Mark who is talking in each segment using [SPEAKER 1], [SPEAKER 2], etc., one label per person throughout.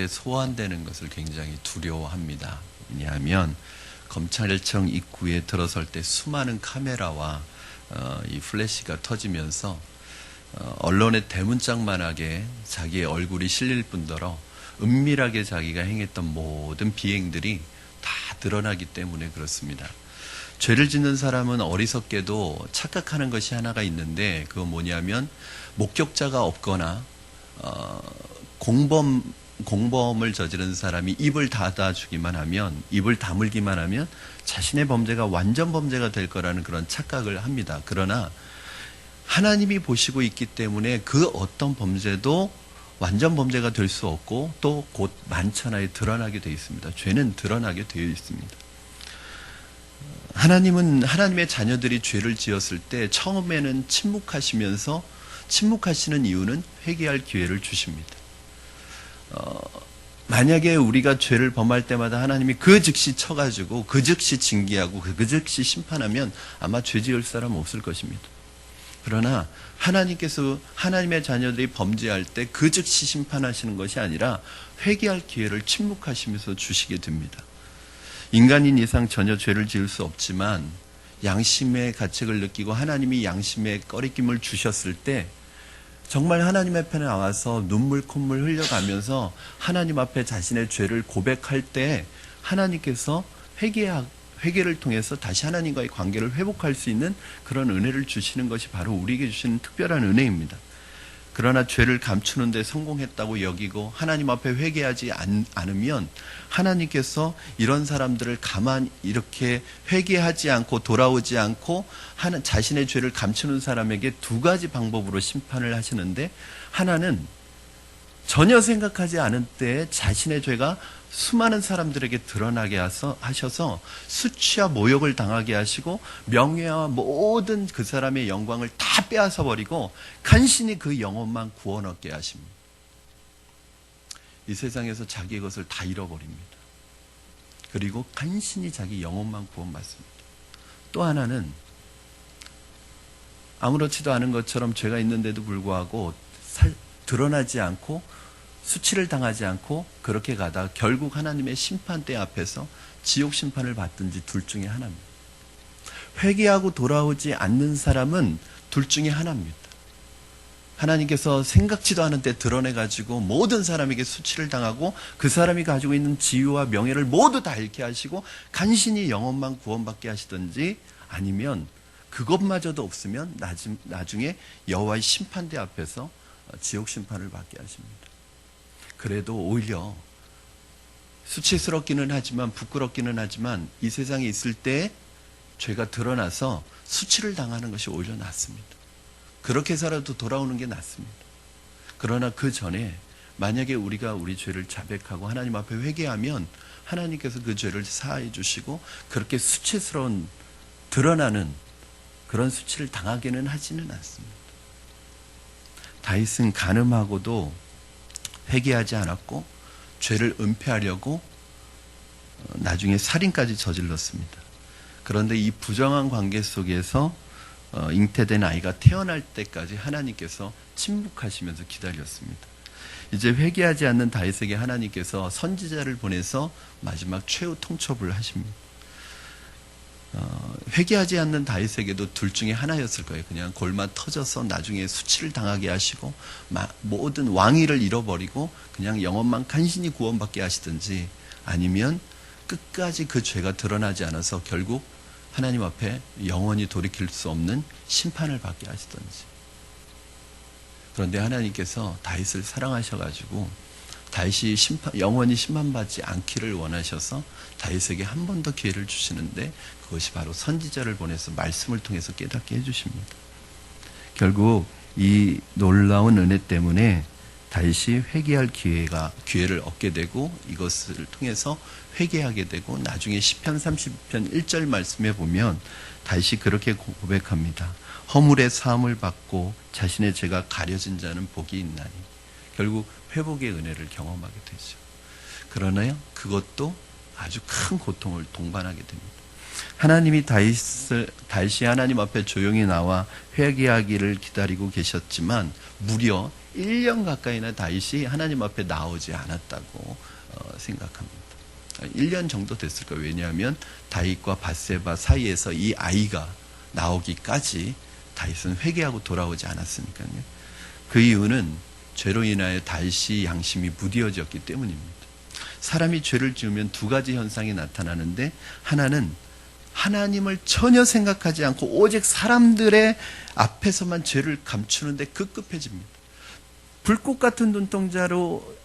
[SPEAKER 1] 소환되는 것을 굉장히 두려워합니다. 왜냐하면 검찰청 입구에 들어설 때 수많은 카메라와 이 플래시가 터지면서 언론의 대문짝만하게 자기의 얼굴이 실릴 뿐더러 은밀하게 자기가 행했던 모든 비행들이 다 드러나기 때문에 그렇습니다. 죄를 짓는 사람은 어리석게도 착각하는 것이 하나가 있는데, 그건 뭐냐면 목격자가 없거나 공범을 저지른 사람이 입을 닫아주기만 하면, 입을 다물기만 하면 자신의 범죄가 완전 범죄가 될 거라는 그런 착각을 합니다. 그러나 하나님이 보시고 있기 때문에 그 어떤 범죄도 완전 범죄가 될 수 없고 또 곧 만천하에 드러나게 되어 있습니다. 죄는 드러나게 되어 있습니다. 하나님은 하나님의 자녀들이 죄를 지었을 때 처음에는 침묵하시는 이유는 회개할 기회를 주십니다. 만약에 우리가 죄를 범할 때마다 하나님이 그 즉시 쳐가지고 그 즉시 징계하고 그 즉시 심판하면 아마 죄 지을 사람 없을 것입니다. 그러나 하나님께서 하나님의 자녀들이 범죄할 때 그 즉시 심판하시는 것이 아니라 회개할 기회를 침묵하시면서 주시게 됩니다. 인간인 이상 전혀 죄를 지을 수 없지만 양심의 가책을 느끼고 하나님이 양심의 꺼리낌을 주셨을 때 정말 하나님 앞에 나와서 눈물 콧물 흘려가면서 하나님 앞에 자신의 죄를 고백할 때 하나님께서 회개를 통해서 다시 하나님과의 관계를 회복할 수 있는 그런 은혜를 주시는 것이 바로 우리에게 주시는 특별한 은혜입니다. 그러나 죄를 감추는 데 성공했다고 여기고 하나님 앞에 회개하지 않으면 하나님께서 이런 사람들을 가만히 이렇게 회개하지 않고 돌아오지 않고 자신의 죄를 감추는 사람에게 두 가지 방법으로 심판을 하시는데, 하나는 전혀 생각하지 않은 때에 자신의 죄가 수많은 사람들에게 드러나게 하셔서 수치와 모욕을 당하게 하시고 명예와 모든 그 사람의 영광을 다 빼앗아 버리고 간신히 그 영혼만 구원 얻게 하십니다. 이 세상에서 자기의 것을 다 잃어버립니다. 그리고 간신히 자기 영혼만 구원받습니다. 또 하나는 아무렇지도 않은 것처럼 죄가 있는데도 불구하고 드러나지 않고 수치를 당하지 않고 그렇게 가다가 결국 하나님의 심판대 앞에서 지옥 심판을 받든지 둘 중에 하나입니다. 회개하고 돌아오지 않는 사람은 둘 중에 하나입니다. 하나님께서 생각지도 않은 때 드러내가지고 모든 사람에게 수치를 당하고 그 사람이 가지고 있는 지위와 명예를 모두 다 잃게 하시고 간신히 영혼만 구원받게 하시든지, 아니면 그것마저도 없으면 나중에 여호와의 심판대 앞에서 지옥 심판을 받게 하십니다. 그래도 오히려 수치스럽기는 하지만 부끄럽기는 하지만 이 세상에 있을 때 죄가 드러나서 수치를 당하는 것이 오히려 낫습니다. 그렇게 살아도 돌아오는 게 낫습니다. 그러나 그 전에 만약에 우리가 우리 죄를 자백하고 하나님 앞에 회개하면 하나님께서 그 죄를 사하해 주시고 그렇게 수치스러운 드러나는 그런 수치를 당하게는 하지는 않습니다. 다윗은 간음하고도 회개하지 않았고 죄를 은폐하려고 나중에 살인까지 저질렀습니다. 그런데 이 부정한 관계 속에서 잉태된 아이가 태어날 때까지 하나님께서 침묵하시면서 기다렸습니다. 이제 회개하지 않는 다윗에게 하나님께서 선지자를 보내서 마지막 최후 통첩을 하십니다. 회개하지 않는 다윗에게도 둘 중에 하나였을 거예요. 그냥 골마 터져서 나중에 수치를 당하게 하시고 모든 왕위를 잃어버리고 그냥 영혼만 간신히 구원받게 하시든지, 아니면 끝까지 그 죄가 드러나지 않아서 결국 하나님 앞에 영원히 돌이킬 수 없는 심판을 받게 하시든지. 그런데 하나님께서 다윗을 사랑하셔가지고 다윗이 영원히 심판받지 않기를 원하셔서 다윗에게 한 번 더 기회를 주시는데, 그것이 바로 선지자를 보내서 말씀을 통해서 깨닫게 해주십니다. 결국 이 놀라운 은혜 때문에 다윗이 회개할 기회를 얻게 되고 이것을 통해서 회개하게 되고, 나중에 시편 30편 1절 말씀에 보면 다윗이 그렇게 고백합니다. 허물의 사함을 받고 자신의 죄가 가려진 자는 복이 있나니. 결국 회복의 은혜를 경험하게 되죠. 그러나 그것도 아주 큰 고통을 동반하게 됩니다. 하나님이 다윗이 하나님 앞에 조용히 나와 회개하기를 기다리고 계셨지만 무려 1년 가까이나 다윗이 하나님 앞에 나오지 않았다고 생각합니다. 1년 정도 됐을 거예요. 왜냐하면 다윗과 밧세바 사이에서 이 아이가 나오기까지 다윗은 회개하고 돌아오지 않았으니까요. 그 이유는 죄로 인하여 다윗이 양심이 무뎌졌기 때문입니다. 사람이 죄를 지으면 두 가지 현상이 나타나는데, 하나는 하나님을 전혀 생각하지 않고 오직 사람들의 앞에서만 죄를 감추는데 급급해집니다. 불꽃 같은 눈동자로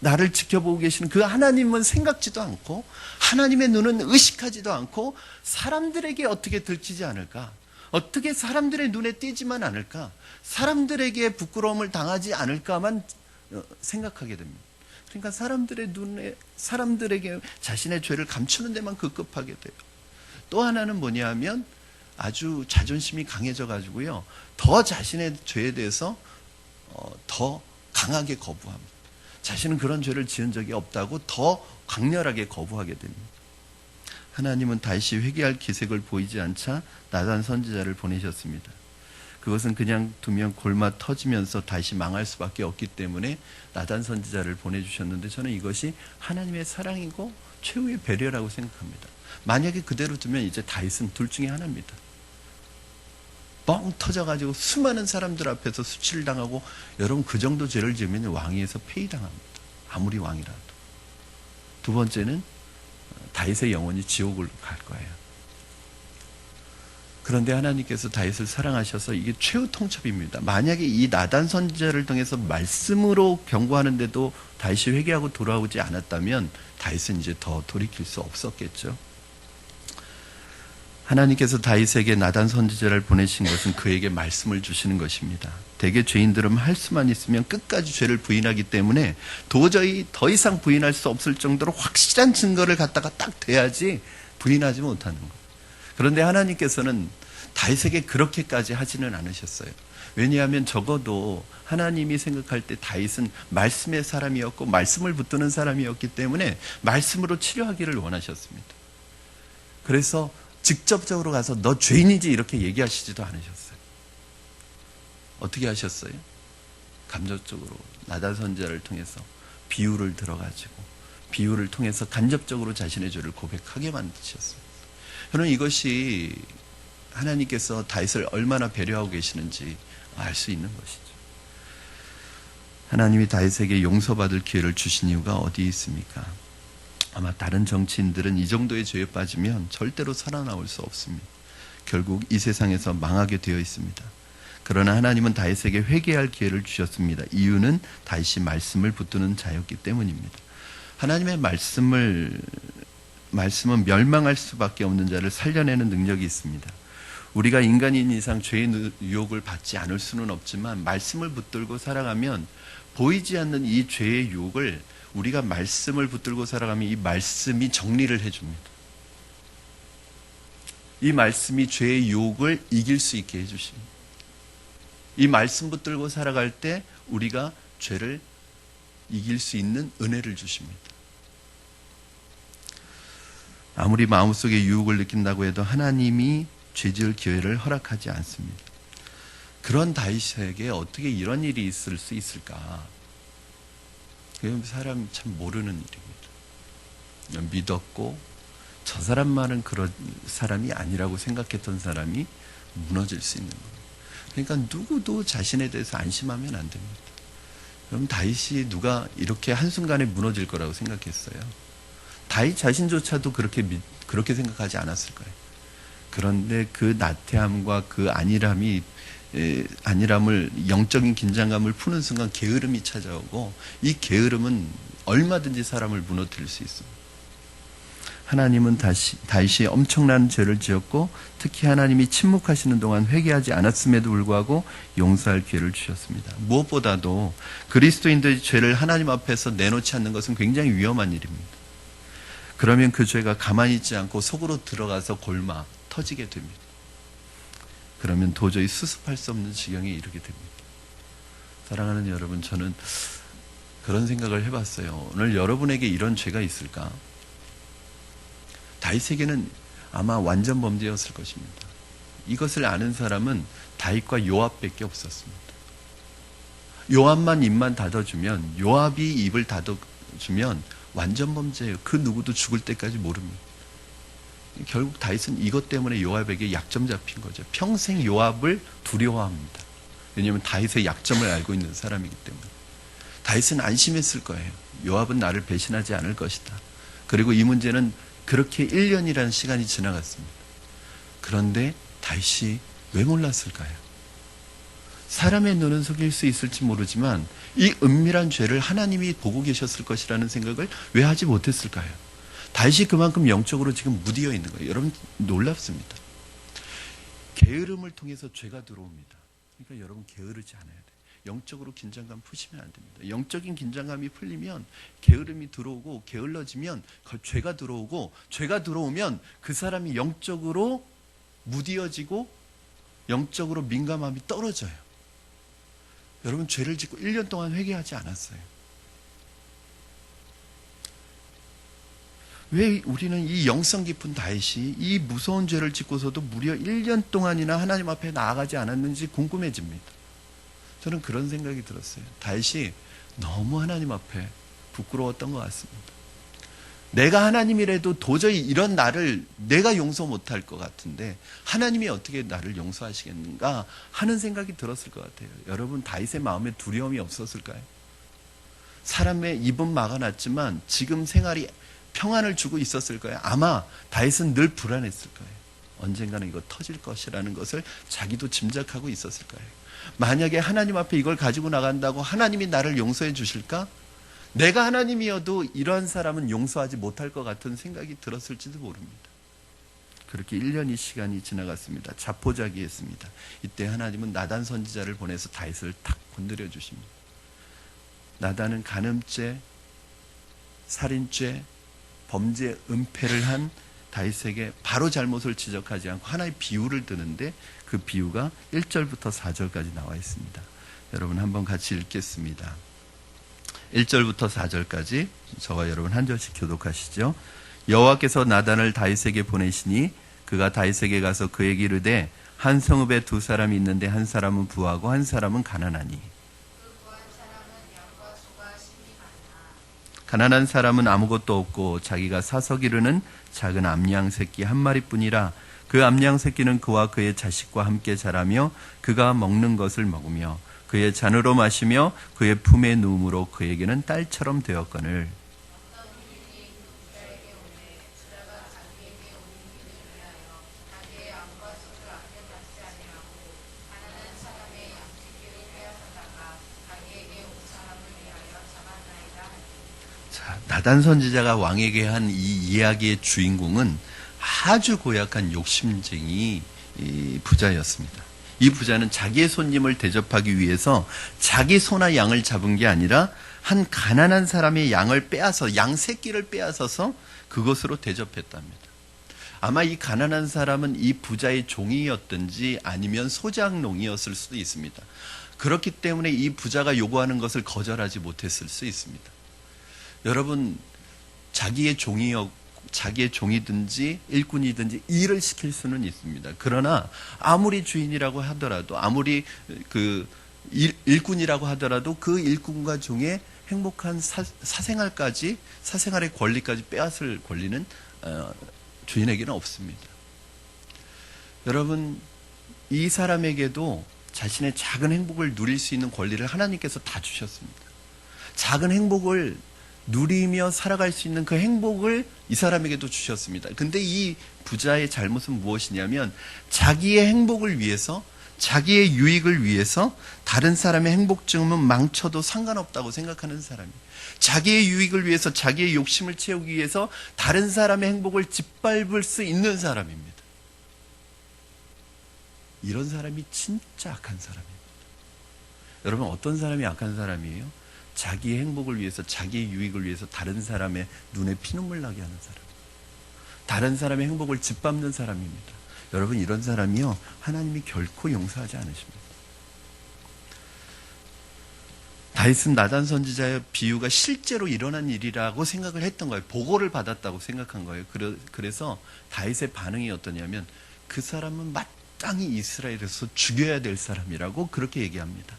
[SPEAKER 1] 나를 지켜보고 계시는 그 하나님은 생각지도 않고, 하나님의 눈은 의식하지도 않고, 사람들에게 어떻게 들키지 않을까, 어떻게 사람들의 눈에 띄지만 않을까, 사람들에게 부끄러움을 당하지 않을까만 생각하게 됩니다. 그러니까 사람들의 눈에, 사람들에게 자신의 죄를 감추는 데만 급급하게 돼요. 또 하나는 뭐냐 하면 아주 자존심이 강해져 가지고요, 더 자신의 죄에 대해서 더 강하게 거부합니다. 자신은 그런 죄를 지은 적이 없다고 더 강렬하게 거부하게 됩니다. 하나님은 다시 회개할 기색을 보이지 않자 나단 선지자를 보내셨습니다. 그것은 그냥 두면 골마 터지면서 다시 망할 수밖에 없기 때문에 나단 선지자를 보내주셨는데, 저는 이것이 하나님의 사랑이고 최후의 배려라고 생각합니다. 만약에 그대로 두면 이제 다윗은 둘 중에 하나입니다. 뻥 터져가지고 수많은 사람들 앞에서 수치를 당하고, 여러분 그 정도 죄를 지으면 왕위에서 폐위당합니다. 아무리 왕이라도. 두 번째는 다윗의 영혼이 지옥을 갈 거예요. 그런데 하나님께서 다윗을 사랑하셔서 이게 최후 통첩입니다. 만약에 이 나단 선지자를 통해서 말씀으로 경고하는데도 다윗이 회개하고 돌아오지 않았다면 다윗은 이제 더 돌이킬 수 없었겠죠. 하나님께서 다윗에게 나단 선지자를 보내신 것은 그에게 말씀을 주시는 것입니다. 대개 죄인들은 할 수만 있으면 끝까지 죄를 부인하기 때문에 도저히 더 이상 부인할 수 없을 정도로 확실한 증거를 갖다가 딱 대야지 부인하지 못하는 것. 그런데 하나님께서는 다윗에게 그렇게까지 하지는 않으셨어요. 왜냐하면 적어도 하나님이 생각할 때 다윗은 말씀의 사람이었고 말씀을 붙드는 사람이었기 때문에 말씀으로 치료하기를 원하셨습니다. 그래서 직접적으로 가서 너 죄인이지 이렇게 얘기하시지도 않으셨어요. 어떻게 하셨어요? 간접적으로 나단 선지자를 통해서 비유를 들어가지고 비유를 통해서 간접적으로 자신의 죄를 고백하게 만드셨습니다. 저는 이것이 하나님께서 다윗을 얼마나 배려하고 계시는지 알 수 있는 것이죠. 하나님이 다윗에게 용서받을 기회를 주신 이유가 어디에 있습니까? 아마 다른 정치인들은 이 정도의 죄에 빠지면 절대로 살아나올 수 없습니다. 결국 이 세상에서 망하게 되어 있습니다. 그러나 하나님은 다윗에게 회개할 기회를 주셨습니다. 이유는 다윗이 말씀을 붙드는 자였기 때문입니다. 하나님의 말씀은 멸망할 수밖에 없는 자를 살려내는 능력이 있습니다. 우리가 인간인 이상 죄의 유혹을 받지 않을 수는 없지만 말씀을 붙들고 살아가면 보이지 않는 이 죄의 유혹을 우리가 말씀을 붙들고 살아가면 이 말씀이 정리를 해줍니다. 이 말씀이 죄의 유혹을 이길 수 있게 해주십니다. 이 말씀 붙들고 살아갈 때 우리가 죄를 이길 수 있는 은혜를 주십니다. 아무리 마음속에 유혹을 느낀다고 해도 하나님이 죄지을 기회를 허락하지 않습니다. 그런 다윗에게 어떻게 이런 일이 있을 수 있을까? 사람 참 모르는 일입니다. 믿었고 저 사람만은 그런 사람이 아니라고 생각했던 사람이 무너질 수 있는 거예요. 그러니까 누구도 자신에 대해서 안심하면 안 됩니다. 그럼 다윗이 누가 이렇게 한순간에 무너질 거라고 생각했어요? 다윗 자신조차도 그렇게 생각하지 않았을 거예요. 그런데 그 나태함과 그 안일함을, 영적인 긴장감을 푸는 순간 게으름이 찾아오고, 이 게으름은 얼마든지 사람을 무너뜨릴 수 있습니다. 하나님은 다윗이 엄청난 죄를 지었고, 특히 하나님이 침묵하시는 동안 회개하지 않았음에도 불구하고 용서할 기회를 주셨습니다. 무엇보다도 그리스도인들의 죄를 하나님 앞에서 내놓지 않는 것은 굉장히 위험한 일입니다. 그러면 그 죄가 가만히 있지 않고 속으로 들어가서 골마 터지게 됩니다. 그러면 도저히 수습할 수 없는 지경에 이르게 됩니다. 사랑하는 여러분, 저는 그런 생각을 해봤어요. 오늘 여러분에게 이런 죄가 있을까? 다윗에게는 아마 완전 범죄였을 것입니다. 이것을 아는 사람은 다윗과 요압밖에 없었습니다. 요압만 입만 닫아주면, 요압이 입을 닫아주면 완전 범죄예요. 그 누구도 죽을 때까지 모릅니다. 결국 다윗은 이것 때문에 요압에게 약점 잡힌 거죠. 평생 요압을 두려워합니다. 왜냐하면 다윗의 약점을 알고 있는 사람이기 때문에. 다윗은 안심했을 거예요. 요압은 나를 배신하지 않을 것이다. 그리고 이 문제는 그렇게 1년이라는 시간이 지나갔습니다. 그런데 다윗이 왜 몰랐을까요? 사람의 눈은 속일 수 있을지 모르지만 이 은밀한 죄를 하나님이 보고 계셨을 것이라는 생각을 왜 하지 못했을까요? 다윗이 그만큼 영적으로 지금 무디어 있는 거예요. 여러분 놀랍습니다. 게으름을 통해서 죄가 들어옵니다. 그러니까 여러분 게으르지 않아야 돼요. 영적으로 긴장감 푸시면 안 됩니다. 영적인 긴장감이 풀리면 게으름이 들어오고, 게을러지면 죄가 들어오고, 죄가 들어오면 그 사람이 영적으로 무디어지고 영적으로 민감함이 떨어져요. 여러분 죄를 짓고 1년 동안 회개하지 않았어요. 왜 우리는 이 영성 깊은 다윗이 이 무서운 죄를 짓고서도 무려 1년 동안이나 하나님 앞에 나아가지 않았는지 궁금해집니다. 저는 그런 생각이 들었어요. 다윗이 너무 하나님 앞에 부끄러웠던 것 같습니다. 내가 하나님이라도 도저히 이런 나를 내가 용서 못할 것 같은데 하나님이 어떻게 나를 용서하시겠는가 하는 생각이 들었을 것 같아요. 여러분 다윗의 마음에 두려움이 없었을까요? 사람의 입은 막아놨지만 지금 생활이 평안을 주고 있었을 거예요. 아마 다윗은 늘 불안했을 거예요. 언젠가는 이거 터질 것이라는 것을 자기도 짐작하고 있었을 거예요. 만약에 하나님 앞에 이걸 가지고 나간다고 하나님이 나를 용서해 주실까? 내가 하나님이어도 이러한 사람은 용서하지 못할 것 같은 생각이 들었을지도 모릅니다. 그렇게 1년의 시간이 지나갔습니다. 자포자기했습니다. 이때 하나님은 나단 선지자를 보내서 다윗을 탁 건드려 주십니다. 나단은 간음죄, 살인죄, 범죄 은폐를 한 다윗에게 바로 잘못을 지적하지 않고 하나의 비유를 드는데 그 비유가 1절부터 4절까지 나와 있습니다. 여러분 한번 같이 읽겠습니다. 1절부터 4절까지 저와 여러분 한 절씩 교독하시죠. 여호와께서 나단을 다윗에게 보내시니 그가 다윗에게 가서 그에게 이르되 한 성읍에 두 사람이 있는데 한 사람은 부하고 한 사람은 가난하니 가난한 사람은 아무것도 없고 자기가 사서 기르는 작은 암양 새끼 한 마리뿐이라 그 암양 새끼는 그와 그의 자식과 함께 자라며 그가 먹는 것을 먹으며 그의 잔으로 마시며 그의 품에 누움으로 그에게는 딸처럼 되었거늘 나단 선지자가 왕에게 한 이 이야기의 주인공은 아주 고약한 욕심쟁이 부자였습니다. 이 부자는 자기의 손님을 대접하기 위해서 자기 소나 양을 잡은 게 아니라 한 가난한 사람의 양을 빼앗아 양 새끼를 빼앗아서 그것으로 대접했답니다. 아마 이 가난한 사람은 이 부자의 종이었든지 아니면 소작농이었을 수도 있습니다. 그렇기 때문에 이 부자가 요구하는 것을 거절하지 못했을 수 있습니다. 여러분 자기의 종이든지 일꾼이든지 일을 시킬 수는 있습니다. 그러나 아무리 주인이라고 하더라도 아무리 일꾼이라고 하더라도 그 일꾼과 종의 행복한 사생활의 권리까지 빼앗을 권리는 주인에게는 없습니다. 여러분 이 사람에게도 자신의 작은 행복을 누릴 수 있는 권리를 하나님께서 다 주셨습니다. 작은 행복을 누리며 살아갈 수 있는 그 행복을 이 사람에게도 주셨습니다. 근데 이 부자의 잘못은 무엇이냐면 자기의 행복을 위해서 자기의 유익을 위해서 다른 사람의 행복쯤은 망쳐도 상관없다고 생각하는 사람이에요. 자기의 유익을 위해서 자기의 욕심을 채우기 위해서 다른 사람의 행복을 짓밟을 수 있는 사람입니다. 이런 사람이 진짜 악한 사람입니다. 여러분 어떤 사람이 악한 사람이에요? 자기의 행복을 위해서 자기의 유익을 위해서 다른 사람의 눈에 피눈물 나게 하는 사람, 다른 사람의 행복을 짓밟는 사람입니다. 여러분 이런 사람이요 하나님이 결코 용서하지 않으십니다. 다윗은 나단 선지자의 비유가 실제로 일어난 일이라고 생각을 했던 거예요. 보고를 받았다고 생각한 거예요. 그래서 다윗의 반응이 어떠냐면 그 사람은 마땅히 이스라엘에서 죽여야 될 사람이라고 그렇게 얘기합니다.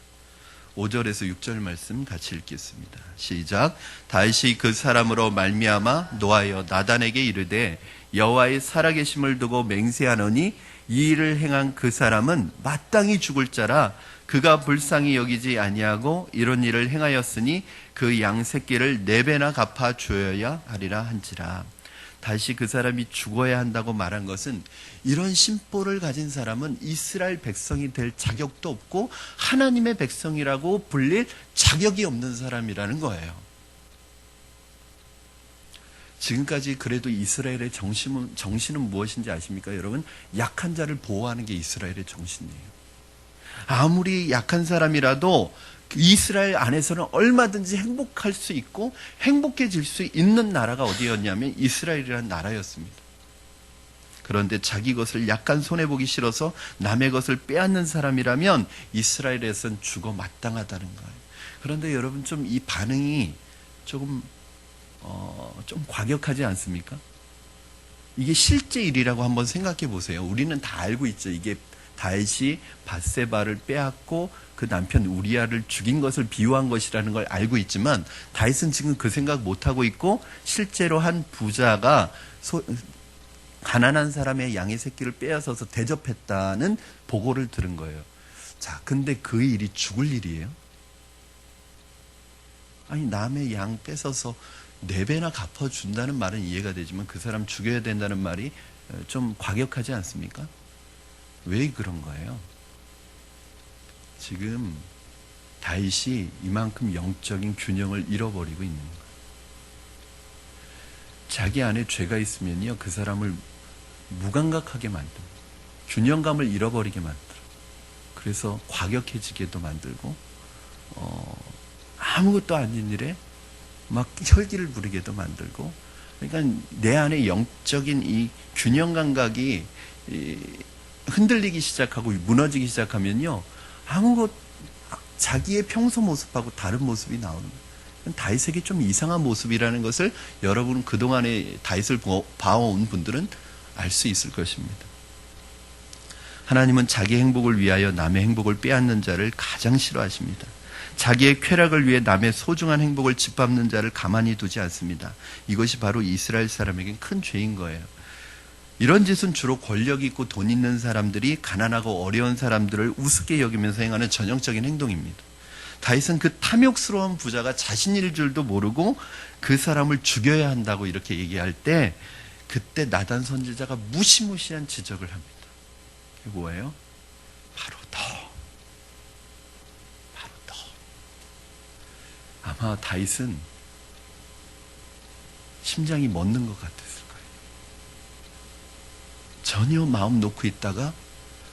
[SPEAKER 1] 5절에서 6절 말씀 같이 읽겠습니다. 시작. 다윗이 그 사람으로 말미암아 노하여 나단에게 이르되 여호와의 살아계심을 두고 맹세하노니 이 일을 행한 그 사람은 마땅히 죽을 자라. 그가 불쌍히 여기지 아니하고 이런 일을 행하였으니 그 양 새끼를 4배나 갚아 주어야 하리라 한지라. 다시 그 사람이 죽어야 한다고 말한 것은 이런 심보를 가진 사람은 이스라엘 백성이 될 자격도 없고 하나님의 백성이라고 불릴 자격이 없는 사람이라는 거예요. 지금까지 그래도 이스라엘의 정신은 무엇인지 아십니까? 여러분, 약한 자를 보호하는 게 이스라엘의 정신이에요. 아무리 약한 사람이라도 이스라엘 안에서는 얼마든지 행복할 수 있고 행복해질 수 있는 나라가 어디였냐면 이스라엘이라는 나라였습니다. 그런데 자기 것을 약간 손해보기 싫어서 남의 것을 빼앗는 사람이라면 이스라엘에선 죽어 마땅하다는 거예요. 그런데 여러분 좀 이 반응이 좀 과격하지 않습니까? 이게 실제 일이라고 한번 생각해 보세요. 우리는 다 알고 있죠. 이게 다윗이 밧세바를 빼앗고 그 남편 우리아를 죽인 것을 비유한 것이라는 걸 알고 있지만 다윗은 지금 그 생각 못하고 있고 실제로 한 부자가 가난한 사람의 양의 새끼를 빼앗아서 대접했다는 보고를 들은 거예요. 자, 근데 그 일이 죽을 일이에요? 아니, 남의 양 뺏어서 4배나 갚아준다는 말은 이해가 되지만 그 사람 죽여야 된다는 말이 좀 과격하지 않습니까? 왜 그런 거예요? 지금 다윗이 이만큼 영적인 균형을 잃어버리고 있는 거예요. 자기 안에 죄가 있으면요, 그 사람을 무감각하게 만듭니다. 균형감을 잃어버리게 만들어. 그래서 과격해지게도 만들고 아무것도 아닌 일에 막 혈기를 부리게도 만들고, 그러니까 내 안에 영적인 이 균형 감각이 흔들리기 시작하고 무너지기 시작하면요, 자기의 평소 모습하고 다른 모습이 나오는 거예요. 다윗에게 좀 이상한 모습이라는 것을 여러분 그동안에 다윗을 봐온 분들은 알 수 있을 것입니다. 하나님은 자기 행복을 위하여 남의 행복을 빼앗는 자를 가장 싫어하십니다. 자기의 쾌락을 위해 남의 소중한 행복을 짓밟는 자를 가만히 두지 않습니다. 이것이 바로 이스라엘 사람에겐 큰 죄인 거예요. 이런 짓은 주로 권력 있고 돈 있는 사람들이 가난하고 어려운 사람들을 우습게 여기면서 행하는 전형적인 행동입니다. 다윗은 그 탐욕스러운 부자가 자신일 줄도 모르고 그 사람을 죽여야 한다고 이렇게 얘기할 때 그때 나단 선지자가 무시무시한 지적을 합니다. 그게 뭐예요? 바로 너. 아마 다윗은 심장이 멎는 것 같았을 거예요. 전혀 마음 놓고 있다가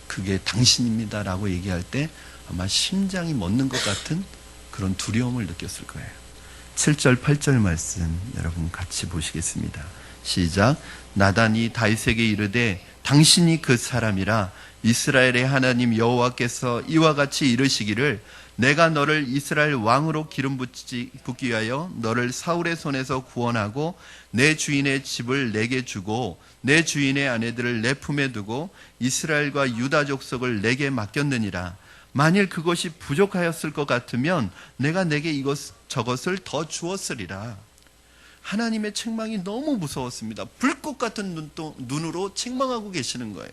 [SPEAKER 1] 그게 당신입니다라고 얘기할 때 아마 심장이 멎는 것 같은 그런 두려움을 느꼈을 거예요. 7절, 8절 말씀 여러분 같이 보시겠습니다. 시작. 나단이 다윗에게 이르되 당신이 그 사람이라. 이스라엘의 하나님 여호와께서 이와 같이 이르시기를 내가 너를 이스라엘 왕으로 기름 붓기 위하여 너를 사울의 손에서 구원하고 내 주인의 집을 내게 주고 내 주인의 아내들을 내 품에 두고 이스라엘과 유다 족속을 내게 맡겼느니라. 만일 그것이 부족하였을 것 같으면 내가 내게 저것을 더 주었으리라. 하나님의 책망이 너무 무서웠습니다. 불꽃 같은 눈으로 책망하고 계시는 거예요.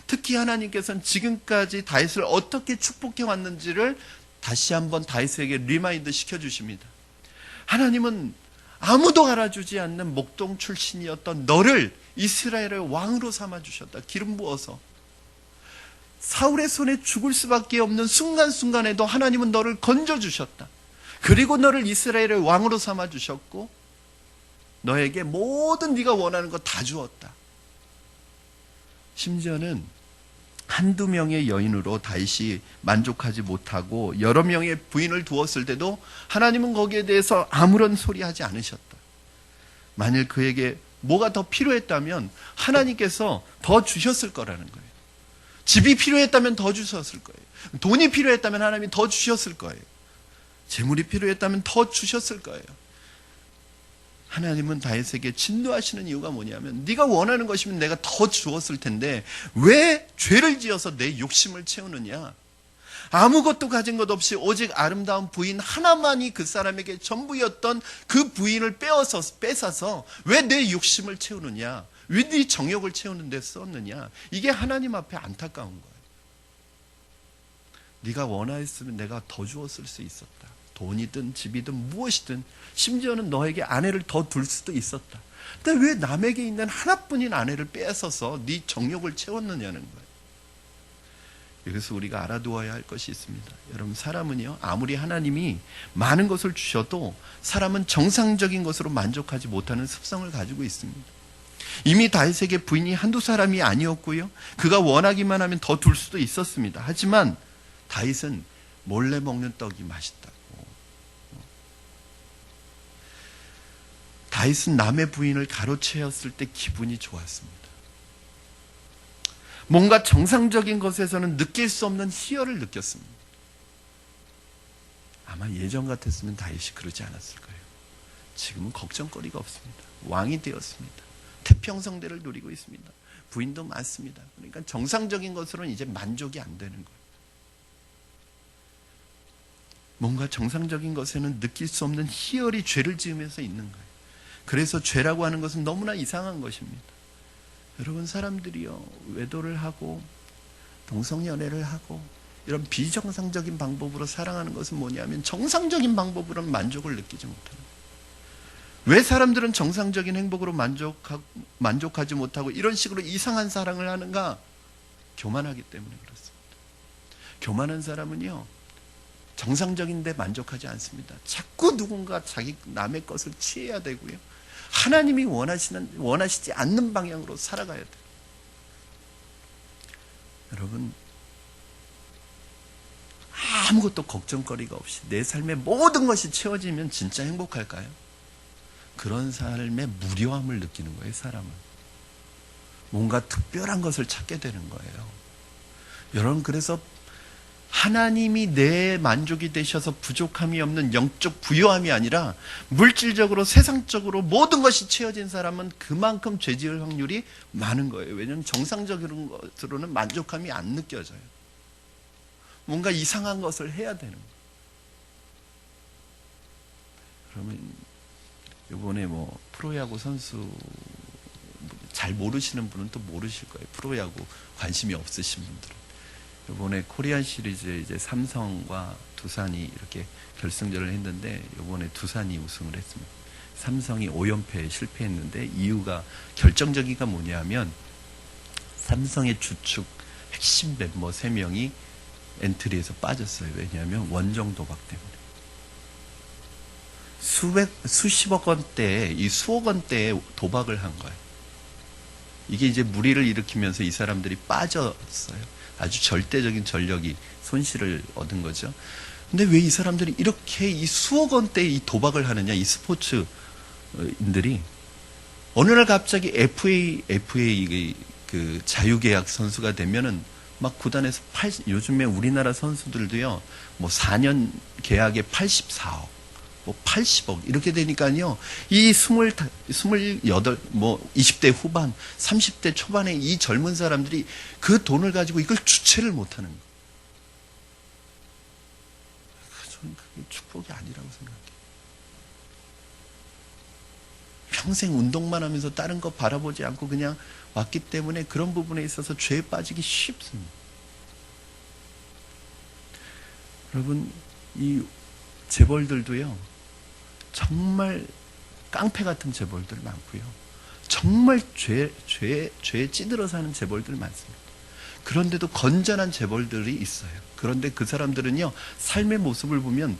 [SPEAKER 1] 특히 하나님께서는 지금까지 다윗을 어떻게 축복해 왔는지를 다시 한번 다윗에게 리마인드 시켜주십니다. 하나님은 아무도 알아주지 않는 목동 출신이었던 너를 이스라엘의 왕으로 삼아주셨다. 기름 부어서. 사울의 손에 죽을 수밖에 없는 순간순간에도 하나님은 너를 건져주셨다. 그리고 너를 이스라엘의 왕으로 삼아주셨고 너에게 모든 네가 원하는 거 다 주었다. 심지어는 한두 명의 여인으로 다윗이 만족하지 못하고 여러 명의 부인을 두었을 때도 하나님은 거기에 대해서 아무런 소리 하지 않으셨다. 만일 그에게 뭐가 더 필요했다면 하나님께서 더 주셨을 거라는 거예요. 집이 필요했다면 더 주셨을 거예요. 돈이 필요했다면 하나님이 더 주셨을 거예요. 재물이 필요했다면 더 주셨을 거예요. 하나님은 다윗에게 진노하시는 이유가 뭐냐면 네가 원하는 것이면 내가 더 주었을 텐데 왜 죄를 지어서 내 욕심을 채우느냐. 아무것도 가진 것 없이 오직 아름다운 부인 하나만이 그 사람에게 전부였던 그 부인을 뺏어서 왜 내 욕심을 채우느냐. 왜 네 정욕을 채우는 데 썼느냐. 이게 하나님 앞에 안타까운 거예요. 네가 원하였으면 내가 더 주었을 수 있었다. 돈이든 집이든 무엇이든 심지어는 너에게 아내를 더 둘 수도 있었다. 근데 왜 남에게 있는 하나뿐인 아내를 빼앗아서 네 정욕을 채웠느냐는 거예요. 여기서 우리가 알아두어야 할 것이 있습니다. 여러분, 사람은요, 아무리 하나님이 많은 것을 주셔도 사람은 정상적인 것으로 만족하지 못하는 습성을 가지고 있습니다. 이미 다윗에게 부인이 한두 사람이 아니었고요, 그가 원하기만 하면 더 둘 수도 있었습니다. 하지만 다윗은 몰래 먹는 떡이 맛있다고. 다윗은 남의 부인을 가로채었을 때 기분이 좋았습니다. 뭔가 정상적인 것에서는 느낄 수 없는 희열을 느꼈습니다. 아마 예전 같았으면 다윗이 그러지 않았을 거예요. 지금은 걱정거리가 없습니다. 왕이 되었습니다. 태평성대를 누리고 있습니다. 부인도 많습니다. 그러니까 정상적인 것으로는 이제 만족이 안 되는 거예요. 뭔가 정상적인 것에는 느낄 수 없는 희열이 죄를 지으면서 있는 거예요. 그래서 죄라고 하는 것은 너무나 이상한 것입니다. 여러분, 사람들이요, 외도를 하고 동성연애를 하고 이런 비정상적인 방법으로 사랑하는 것은 뭐냐면 정상적인 방법으로는 만족을 느끼지 못하는 거예요. 왜 사람들은 정상적인 행복으로 만족하지 못하고 이런 식으로 이상한 사랑을 하는가? 교만하기 때문에 그렇습니다. 교만한 사람은요, 정상적인 데 만족하지 않습니다. 자꾸 누군가 남의 것을 취해야 되고요, 하나님이 원하시지 않는 방향으로 살아가야 돼요. 여러분, 아무것도 걱정거리가 없이 내 삶의 모든 것이 채워지면 진짜 행복할까요? 그런 삶의 무료함을 느끼는 거예요, 사람은. 뭔가 특별한 것을 찾게 되는 거예요. 여러분, 그래서 하나님이 내 만족이 되셔서 부족함이 없는 영적 부요함이 아니라 물질적으로 세상적으로 모든 것이 채워진 사람은 그만큼 죄 지을 확률이 많은 거예요. 왜냐하면 정상적인 것으로는 만족함이 안 느껴져요. 뭔가 이상한 것을 해야 되는 거예요. 그러면 이번에 프로야구 선수 잘 모르시는 분은 또 모르실 거예요. 프로야구 관심이 없으신 분들은. 이번에 코리안 시리즈 이제 삼성과 두산이 이렇게 결승전을 했는데 이번에 두산이 우승을 했습니다. 삼성이 5연패에 실패했는데 이유가 결정적이가 뭐냐면 삼성의 주축 핵심 멤버 3명이 엔트리에서 빠졌어요. 왜냐하면 원정 도박 때문에. 수십억 원대의 이 수억 원대의 도박을 한 거예요. 이게 이제 무리를 일으키면서 이 사람들이 빠졌어요. 아주 절대적인 전력이 손실을 얻은 거죠. 근데 왜 이 사람들이 이렇게 이 수억 원대의 이 도박을 하느냐, 이 스포츠인들이. 어느 날 갑자기 FA 그 자유계약 선수가 되면은 막 구단에서 요즘에 우리나라 선수들도요, 4년 계약에 84억. 80억 이렇게 되니까요, 이 28, 20대 후반, 30대 초반의 이 젊은 사람들이 그 돈을 가지고 이걸 주체를 못하는 거예요. 저는 그게 축복이 아니라고 생각해요. 평생 운동만 하면서 다른 거 바라보지 않고 그냥 왔기 때문에 그런 부분에 있어서 죄에 빠지기 쉽습니다. 여러분, 이 재벌들도요, 정말 깡패 같은 재벌들 많고요, 정말 죄에 찌들어 사는 재벌들 많습니다. 그런데도 건전한 재벌들이 있어요. 그런데 그 사람들은요, 삶의 모습을 보면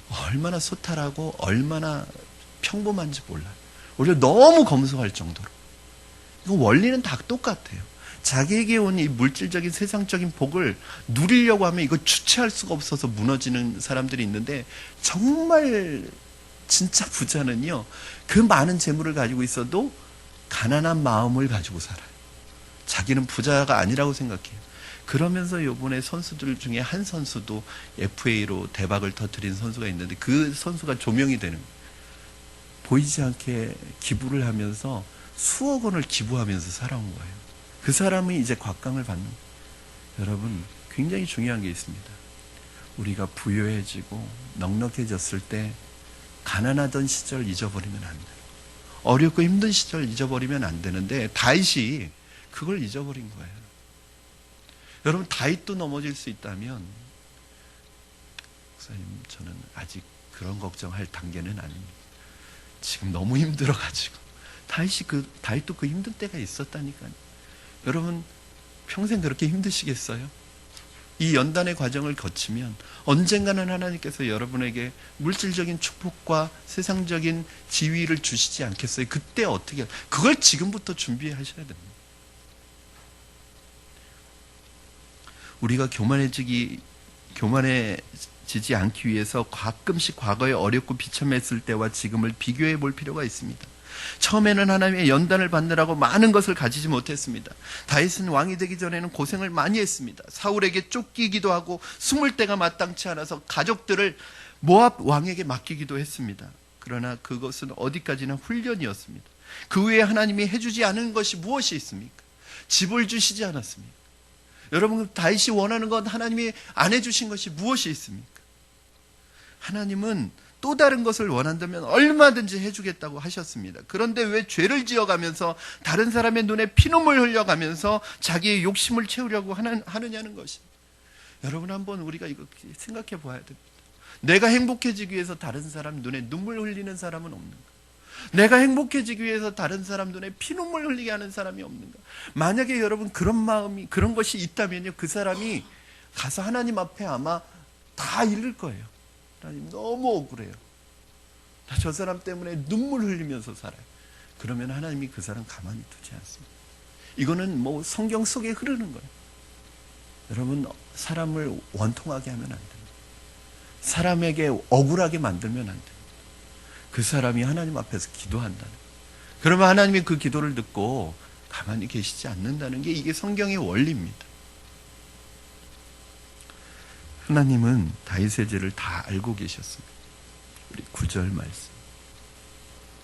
[SPEAKER 1] 얼마나 소탈하고 얼마나 평범한지 몰라요. 오히려 너무 검소할 정도로. 이거 원리는 다 똑같아요. 자기에게 온 이 물질적인 세상적인 복을 누리려고 하면 이거 주체할 수가 없어서 무너지는 사람들이 있는데, 정말 진짜 부자는요, 그 많은 재물을 가지고 있어도 가난한 마음을 가지고 살아요. 자기는 부자가 아니라고 생각해요. 그러면서 요번에 선수들 중에 한 선수도 FA로 대박을 터뜨린 선수가 있는데 그 선수가 조명이 되는 거예요. 보이지 않게 기부를 하면서 수억 원을 기부하면서 살아온 거예요. 그 사람이 이제 곽강을 받는 거예요. 여러분, 굉장히 중요한 게 있습니다. 우리가 부유해지고 넉넉해졌을 때 가난하던 시절 잊어버리면 안 돼요. 어렵고 힘든 시절 잊어버리면 안 되는데 다윗이 그걸 잊어버린 거예요. 여러분, 다윗도 넘어질 수 있다면, 목사님, 저는 아직 그런 걱정할 단계는 아닙니다. 지금 너무 힘들어가지고. 다윗도 그 힘든 때가 있었다니까요. 여러분, 평생 그렇게 힘드시겠어요? 이 연단의 과정을 거치면 언젠가는 하나님께서 여러분에게 물질적인 축복과 세상적인 지위를 주시지 않겠어요? 그때 어떻게, 그걸 지금부터 준비하셔야 됩니다. 우리가 교만해지지 않기 위해서 가끔씩 과거에 어렵고 비참했을 때와 지금을 비교해 볼 필요가 있습니다. 처음에는 하나님의 연단을 받느라고 많은 것을 가지지 못했습니다. 다윗은 왕이 되기 전에는 고생을 많이 했습니다. 사울에게 쫓기기도 하고 숨을 데가 마땅치 않아서 가족들을 모압 왕에게 맡기기도 했습니다. 그러나 그것은 어디까지나 훈련이었습니다. 그 후에 하나님이 해주지 않은 것이 무엇이 있습니까? 집을 주시지 않았습니까? 여러분, 다윗이 원하는 건 하나님이 안 해주신 것이 무엇이 있습니까? 하나님은 또 다른 것을 원한다면 얼마든지 해주겠다고 하셨습니다. 그런데 왜 죄를 지어가면서 다른 사람의 눈에 피눈물 흘려가면서 자기의 욕심을 채우려고 하느냐는 것입니다. 여러분, 한번 우리가 이거 생각해 봐야 됩니다. 내가 행복해지기 위해서 다른 사람 눈에 눈물 흘리는 사람은 없는가? 내가 행복해지기 위해서 다른 사람 눈에 피눈물 흘리게 하는 사람이 없는가? 만약에 여러분 그런 마음이, 그런 것이 있다면요, 그 사람이 가서 하나님 앞에 아마 다 잃을 거예요. 하나님, 너무 억울해요. 나 저 사람 때문에 눈물 흘리면서 살아요. 그러면 하나님이 그 사람 가만히 두지 않습니다. 이거는 뭐 성경 속에 흐르는 거예요. 여러분, 사람을 원통하게 하면 안 됩니다. 사람에게 억울하게 만들면 안 됩니다. 그 사람이 하나님 앞에서 기도한다는 거예요. 그러면 하나님이 그 기도를 듣고 가만히 계시지 않는다는 게 이게 성경의 원리입니다. 하나님은 다윗의 죄를 다 알고 계셨습니다. 우리 9절 말씀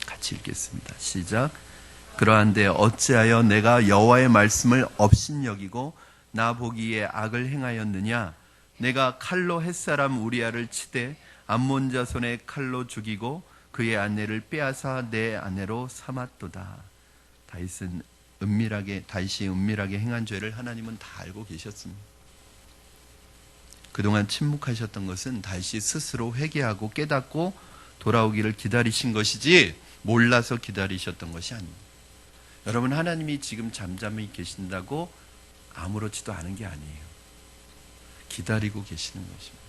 [SPEAKER 1] 같이 읽겠습니다. 시작. 그러한데 어찌하여 내가 여호와의 말씀을 업신여기고 나 보기에 악을 행하였느냐? 내가 칼로 햇사람 우리아를 치되 암몬 자손의 칼로 죽이고 그의 아내를 빼앗아 내 아내로 삼았도다. 다윗이 은밀하게 행한 죄를 하나님은 다 알고 계셨습니다. 그동안 침묵하셨던 것은 다윗이 스스로 회개하고 깨닫고 돌아오기를 기다리신 것이지 몰라서 기다리셨던 것이 아닙니다. 여러분, 하나님이 지금 잠잠히 계신다고 아무렇지도 않은 게 아니에요. 기다리고 계시는 것입니다.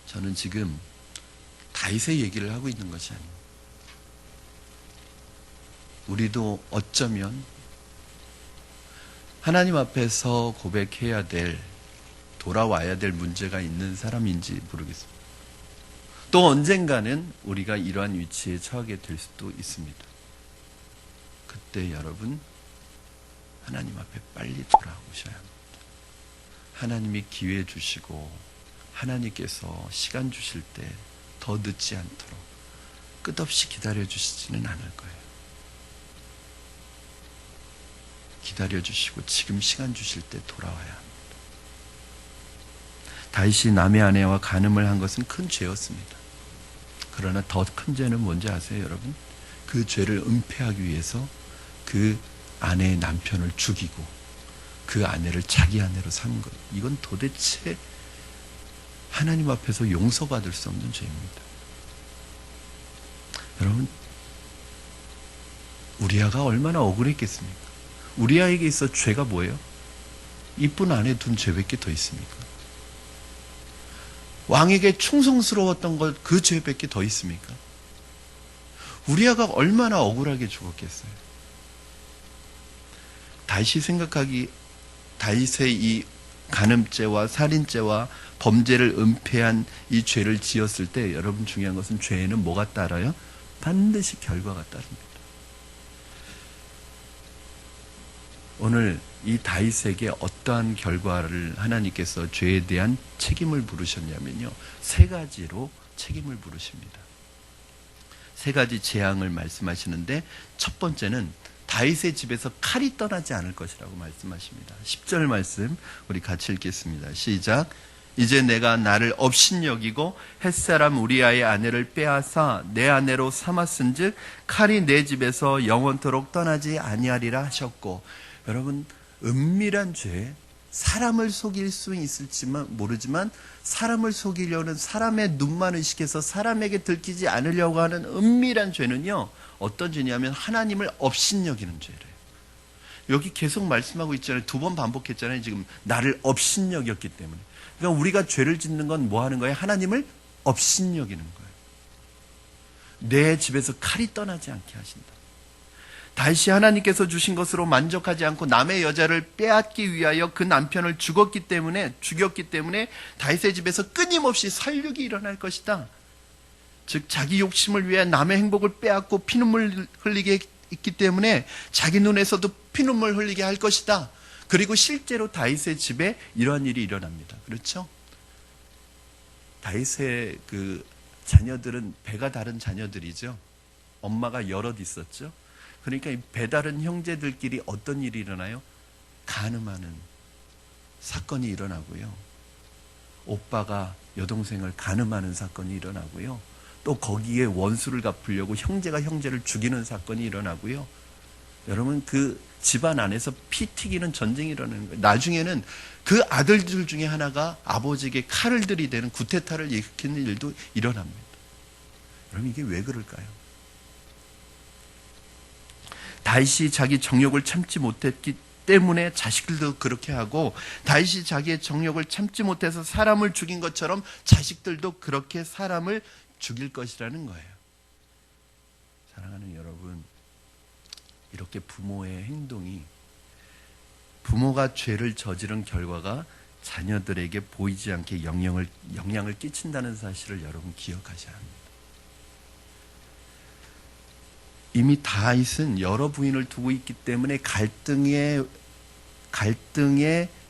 [SPEAKER 1] 저는 지금 다윗의 얘기를 하고 있는 것이 아닙니다. 우리도 어쩌면 하나님 앞에서 고백해야 될, 돌아와야 될 문제가 있는 사람인지 모르겠습니다. 또 언젠가는 우리가 이러한 위치에 처하게 될 수도 있습니다. 그때 여러분, 하나님 앞에 빨리 돌아오셔야 합니다. 하나님이 기회 주시고 하나님께서 시간 주실 때 더 늦지 않도록 끝없이 기다려주시지는 않을 거예요. 기다려주시고 지금 시간 주실 때 돌아와야 합니다. 다윗이 남의 아내와 간음을 한 것은 큰 죄였습니다. 그러나 더 큰 죄는 뭔지 아세요, 여러분? 그 죄를 은폐하기 위해서 그 아내의 남편을 죽이고 그 아내를 자기 아내로 삼은 것. 이건 도대체 하나님 앞에서 용서받을 수 없는 죄입니다. 여러분, 우리아가 얼마나 억울했겠습니까? 우리아에게 있어 죄가 뭐예요? 이쁜 아내 둔 죄밖에 더 있습니까? 왕에게 충성스러웠던 것, 그 죄밖에 더 있습니까? 우리아가 얼마나 억울하게 죽었겠어요? 다윗의 이 간음죄와 살인죄와 범죄를 은폐한 이 죄를 지었을 때 여러분, 중요한 것은 죄에는 뭐가 따라요? 반드시 결과가 따릅니다. 오늘 이 다윗에게 어떠한 결과를 하나님께서 죄에 대한 책임을 물으셨냐면요. 세 가지로 책임을 물으십니다. 세 가지 재앙을 말씀하시는데 첫 번째는 다윗의 집에서 칼이 떠나지 않을 것이라고 말씀하십니다. 10절 말씀 우리 같이 읽겠습니다. 시작. 이제 내가 나를 업신여기고 햇사람 우리아의 아내를 빼앗아 내 아내로 삼았은즉 칼이 내 집에서 영원토록 떠나지 아니하리라 하셨고, 여러분, 은밀한 죄, 사람을 속일 수 있을지만 모르지만 사람을 속이려는 사람의 눈만 의식해서 사람에게 들키지 않으려고 하는 은밀한 죄는요, 어떤 죄냐면 하나님을 업신여기는 죄래요. 여기 계속 말씀하고 있잖아요. 2번 반복했잖아요. 지금 나를 업신여겼기 때문에. 그러니까 우리가 죄를 짓는 건 뭐 하는 거예요? 하나님을 업신여기는 거예요. 내 집에서 칼이 떠나지 않게 하신다. 다윗이 하나님께서 주신 것으로 만족하지 않고 남의 여자를 빼앗기 위하여 그 남편을 죽였기 때문에 다윗의 집에서 끊임없이 살육이 일어날 것이다. 즉 자기 욕심을 위해 남의 행복을 빼앗고 피눈물 흘리게 있기 때문에 자기 눈에서도 피눈물 흘리게 할 것이다. 그리고 실제로 다윗의 집에 이러한 일이 일어납니다. 그렇죠? 다윗의 그 자녀들은 배가 다른 자녀들이죠. 엄마가 여럿 있었죠. 그러니까 이 배다른 형제들끼리 어떤 일이 일어나요? 간음하는 사건이 일어나고요. 오빠가 여동생을 간음하는 사건이 일어나고요. 또 거기에 원수를 갚으려고 형제가 형제를 죽이는 사건이 일어나고요. 여러분, 그 집안 안에서 피 튀기는 전쟁이 일어나는 거예요. 나중에는 그 아들들 중에 하나가 아버지에게 칼을 들이대는 구테타를 일으키는 일도 일어납니다. 여러분, 이게 왜 그럴까요? 다윗이 자기 정욕을 참지 못했기 때문에 자식들도 그렇게 하고, 다윗이 자기의 정욕을 참지 못해서 사람을 죽인 것처럼 자식들도 그렇게 사람을 죽일 것이라는 거예요. 사랑하는 여러분, 이렇게 부모의 행동이, 부모가 죄를 저지른 결과가 자녀들에게 보이지 않게 영향을 끼친다는 사실을 여러분 기억하셔야 합니다. 이미 다윗은 여러 부인을 두고 있기 때문에 갈등의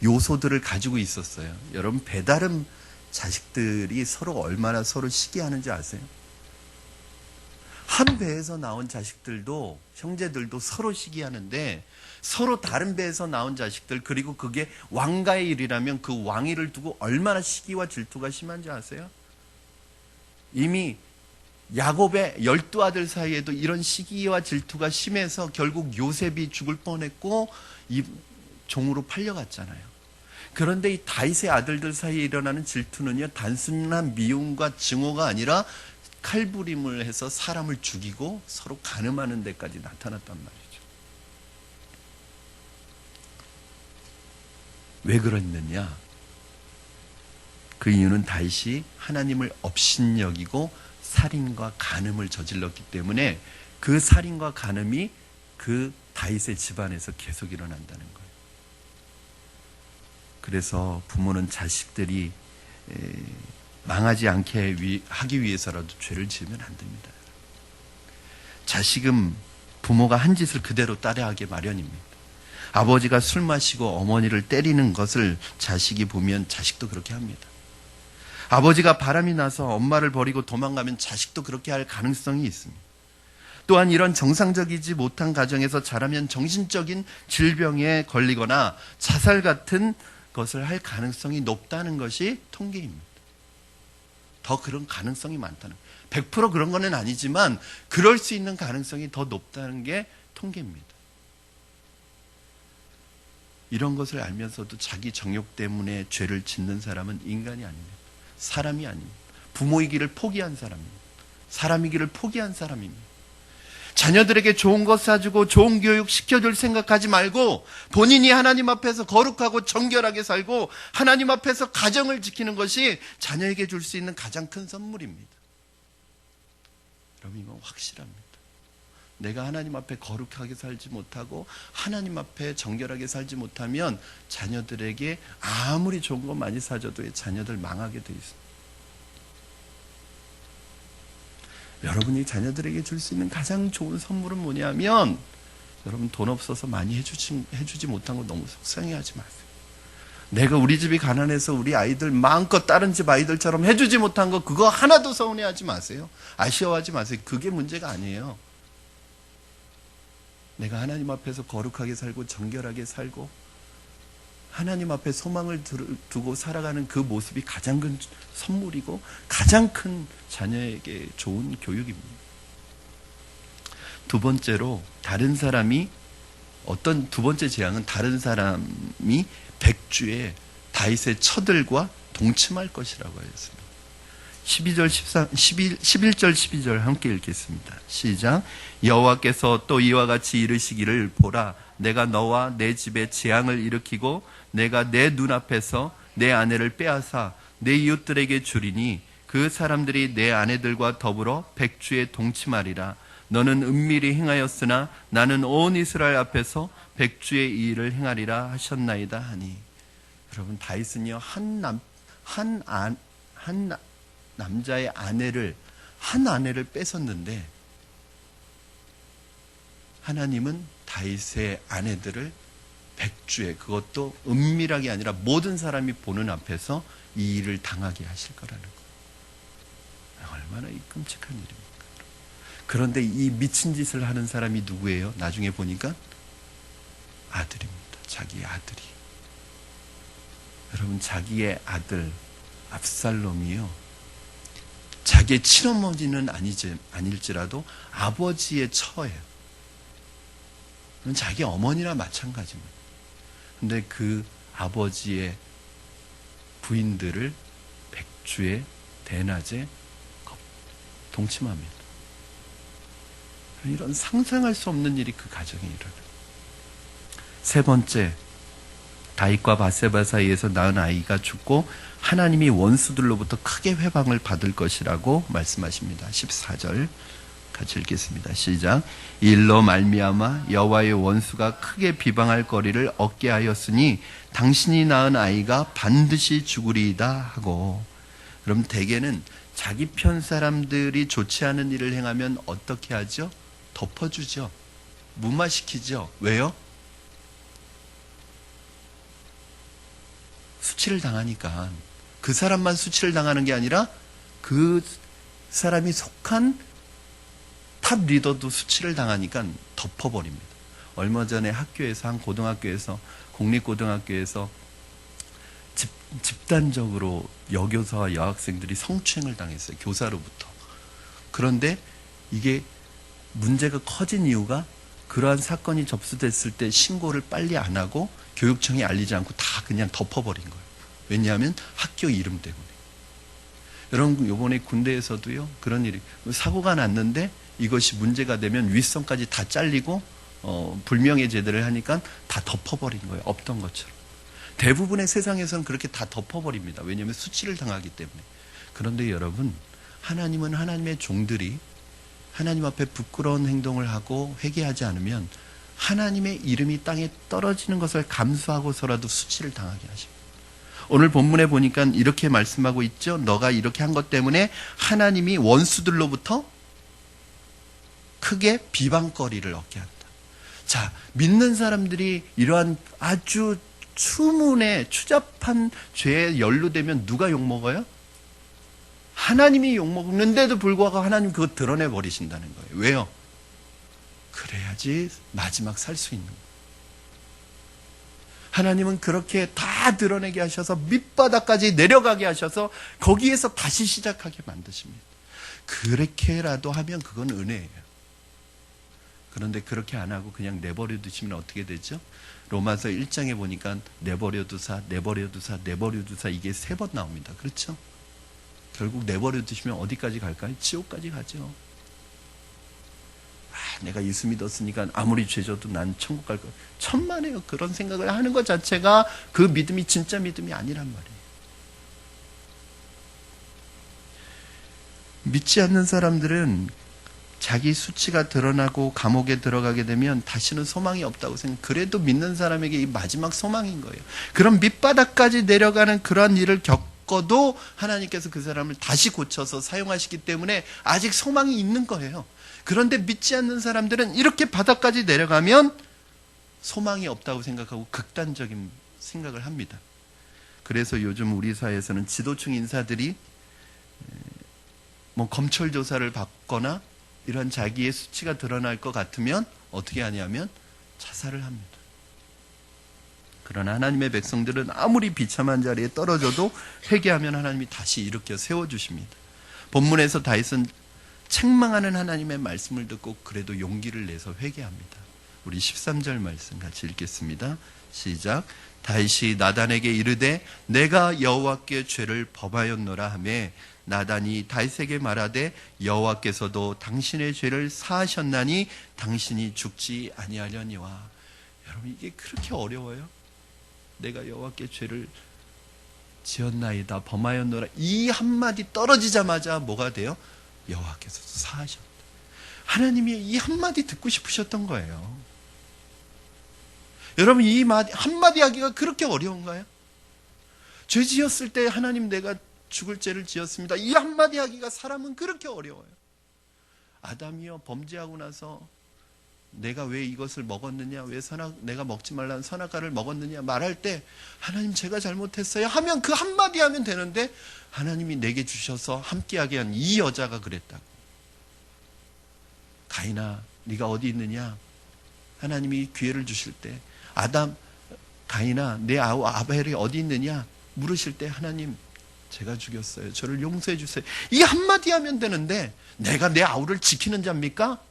[SPEAKER 1] 요소들을 가지고 있었어요. 여러분, 배다른 자식들이 서로 얼마나 서로 시기하는지 아세요? 한 배에서 나온 자식들도, 형제들도 서로 시기하는데, 서로 다른 배에서 나온 자식들, 그리고 그게 왕가의 일이라면 그 왕위를 두고 얼마나 시기와 질투가 심한지 아세요? 이미 야곱의 12아들 사이에도 이런 시기와 질투가 심해서 결국 요셉이 죽을 뻔했고 이 종으로 팔려갔잖아요. 그런데 이 다윗의 아들들 사이에 일어나는 질투는요, 단순한 미움과 증오가 아니라 칼부림을 해서 사람을 죽이고 서로 간음하는 데까지 나타났단 말이죠. 왜 그랬느냐? 그 이유는 다윗이 하나님을 업신여기고 살인과 간음을 저질렀기 때문에 그 살인과 간음이 그 다윗의 집안에서 계속 일어난다는 거예요. 그래서 부모는 자식들이 망하지 않게 하기 위해서라도 죄를 지으면 안 됩니다. 자식은 부모가 한 짓을 그대로 따라하게 마련입니다. 아버지가 술 마시고 어머니를 때리는 것을 자식이 보면 자식도 그렇게 합니다. 아버지가 바람이 나서 엄마를 버리고 도망가면 자식도 그렇게 할 가능성이 있습니다. 또한 이런 정상적이지 못한 가정에서 자라면 정신적인 질병에 걸리거나 자살 같은 것을 할 가능성이 높다는 것이 통계입니다. 더 그런 가능성이 많다는 거예요. 100% 그런 건 아니지만 그럴 수 있는 가능성이 더 높다는 게 통계입니다. 이런 것을 알면서도 자기 정욕 때문에 죄를 짓는 사람은 인간이 아닙니다. 사람이 아닙니다. 부모이기를 포기한 사람입니다. 사람이기를 포기한 사람입니다. 자녀들에게 좋은 것 사주고 좋은 교육 시켜줄 생각하지 말고 본인이 하나님 앞에서 거룩하고 정결하게 살고 하나님 앞에서 가정을 지키는 것이 자녀에게 줄 수 있는 가장 큰 선물입니다. 여러분, 이건 확실합니다. 내가 하나님 앞에 거룩하게 살지 못하고 하나님 앞에 정결하게 살지 못하면 자녀들에게 아무리 좋은 것 많이 사줘도 자녀들 망하게 돼 있습니다. 여러분이 자녀들에게 줄 수 있는 가장 좋은 선물은 뭐냐면, 여러분 돈 없어서 많이 해주지 못한 거 너무 속상해하지 마세요. 내가 우리 집이 가난해서 우리 아이들 마음껏 다른 집 아이들처럼 해주지 못한 거 그거 하나도 서운해하지 마세요. 아쉬워하지 마세요. 그게 문제가 아니에요. 내가 하나님 앞에서 거룩하게 살고 정결하게 살고 하나님 앞에 소망을 두고 살아가는 그 모습이 가장 큰 선물이고 가장 큰 자녀에게 좋은 교육입니다. 두 번째로 두 번째 재앙은 다른 사람이 백주에 다윗의 처들과 동침할 것이라고 하였습니다. 11절 12절 함께 읽겠습니다. 시작. 여호와께서 또 이와 같이 이르시기를 보라 내가 너와 내 집에 재앙을 일으키고 내가 내 눈앞에서 내 아내를 빼앗아 내 이웃들에게 주리니 그 사람들이 내 아내들과 더불어 백주에 동침하리라. 너는 은밀히 행하였으나 나는 온 이스라엘 앞에서 백주의 이 일을 행하리라 하셨나이다 하니. 여러분 다윗은요 한 남자의 한 아내를 뺏었는데 하나님은 다윗의 아내들을 백주에 그것도 은밀하게 아니라 모든 사람이 보는 앞에서 이 일을 당하게 하실 거라는 거예요. 얼마나 끔찍한 일입니까? 그런데 이 미친 짓을 하는 사람이 누구예요? 나중에 보니까 아들입니다. 자기의 아들이. 여러분 자기의 아들 압살롬이요 자기의 친어머니는 아닐지라도 아버지의 처예요. 그건 자기 어머니나 마찬가지입니다. 근데 그 아버지의 부인들을 백주에 대낮에 동침합니다. 이런 상상할 수 없는 일이 그 가정에 일어나요. 세 번째, 다윗과 바세바 사이에서 낳은 아이가 죽고 하나님이 원수들로부터 크게 회방을 받을 것이라고 말씀하십니다. 14절 같이 읽겠습니다. 시작. 이 일로 말미암아 여호와의 원수가 크게 비방할 거리를 얻게 하였으니 당신이 낳은 아이가 반드시 죽으리이다 하고. 그럼 대개는 자기 편 사람들이 좋지 않은 일을 행하면 어떻게 하죠? 덮어주죠. 무마시키죠. 왜요? 수치를 당하니까. 그 사람만 수치를 당하는 게 아니라 그 사람이 속한 탑 리더도 수치를 당하니까 덮어버립니다. 얼마 전에 한 고등학교에서 공립고등학교에서 집단적으로 여교사와 여학생들이 성추행을 당했어요. 교사로부터. 그런데 이게 문제가 커진 이유가 그러한 사건이 접수됐을 때 신고를 빨리 안 하고 교육청에 알리지 않고 다 그냥 덮어버린 거예요. 왜냐하면 학교 이름 때문에. 여러분 이번에 군대에서도요 그런 일이 사고가 났는데 이것이 문제가 되면 윗선까지 다 잘리고 불명예 제대를 하니까 다 덮어버린 거예요. 없던 것처럼. 대부분의 세상에서는 그렇게 다 덮어버립니다. 왜냐하면 수치를 당하기 때문에. 그런데 여러분 하나님은 하나님의 종들이 하나님 앞에 부끄러운 행동을 하고 회개하지 않으면 하나님의 이름이 땅에 떨어지는 것을 감수하고서라도 수치를 당하게 하십니다. 오늘 본문에 보니까 이렇게 말씀하고 있죠. 너가 이렇게 한 것 때문에 하나님이 원수들로부터 크게 비방거리를 얻게 한다. 자, 믿는 사람들이 이러한 아주 추잡한 죄에 연루되면 누가 욕먹어요? 하나님이 욕먹는데도 불구하고 하나님 그거 드러내 버리신다는 거예요. 왜요? 그래야지 마지막 살 수 있는 거예요. 하나님은 그렇게 다 드러내게 하셔서 밑바닥까지 내려가게 하셔서 거기에서 다시 시작하게 만드십니다. 그렇게라도 하면 그건 은혜예요. 그런데 그렇게 안 하고 그냥 내버려 두시면 어떻게 되죠? 로마서 1장에 보니까 내버려 두사 이게 3번 나옵니다. 그렇죠? 결국 내버려 두시면 어디까지 갈까요? 지옥까지 가죠. 내가 예수 믿었으니까 아무리 죄져도 난 천국 갈 거야. 천만에요. 그런 생각을 하는 것 자체가 그 믿음이 진짜 믿음이 아니란 말이에요. 믿지 않는 사람들은 자기 수치가 드러나고 감옥에 들어가게 되면 다시는 소망이 없다고 생각. 그래도 믿는 사람에게 이 마지막 소망인 거예요. 그럼 밑바닥까지 내려가는 그러한 일을 겪어도 하나님께서 그 사람을 다시 고쳐서 사용하시기 때문에 아직 소망이 있는 거예요. 그런데 믿지 않는 사람들은 이렇게 바닥까지 내려가면 소망이 없다고 생각하고 극단적인 생각을 합니다. 그래서 요즘 우리 사회에서는 지도층 인사들이 검찰 조사를 받거나 이런 자기의 수치가 드러날 것 같으면 어떻게 하냐면 자살을 합니다. 그러나 하나님의 백성들은 아무리 비참한 자리에 떨어져도 회개하면 하나님이 다시 일으켜 세워주십니다. 본문에서 다윗은 책망하는 하나님의 말씀을 듣고 그래도 용기를 내서 회개합니다. 우리 13절 말씀 같이 읽겠습니다. 시작. 다윗이 나단에게 이르되 내가 여호와께 죄를 범하였노라 하매 나단이 다윗에게 말하되 여호와께서도 당신의 죄를 사하셨나니 당신이 죽지 아니하려니와. 여러분, 이게 그렇게 어려워요? 내가 여호와께 죄를 지었나이다, 범하였노라, 이 한마디 떨어지자마자 뭐가 돼요? 여호와께서 사하셨다. 하나님이 이 한마디 듣고 싶으셨던 거예요. 여러분, 이 한마디 하기가 그렇게 어려운가요? 죄 지었을 때 하나님 내가 죽을 죄를 지었습니다, 이 한마디 하기가 사람은 그렇게 어려워요. 아담이여 범죄하고 나서 내가 왜 이것을 먹었느냐, 왜 내가 먹지 말라는 선악과를 먹었느냐 말할 때 하나님 제가 잘못했어요 하면 그 한마디 하면 되는데 하나님이 내게 주셔서 함께하게 한 이 여자가 그랬다고. 가인아 네가 어디 있느냐, 하나님이 기회를 주실 때 가인아 내 아우 아벨이 어디 있느냐 물으실 때 하나님 제가 죽였어요, 저를 용서해 주세요, 이 한마디 하면 되는데 내가 내 아우를 지키는 자입니까?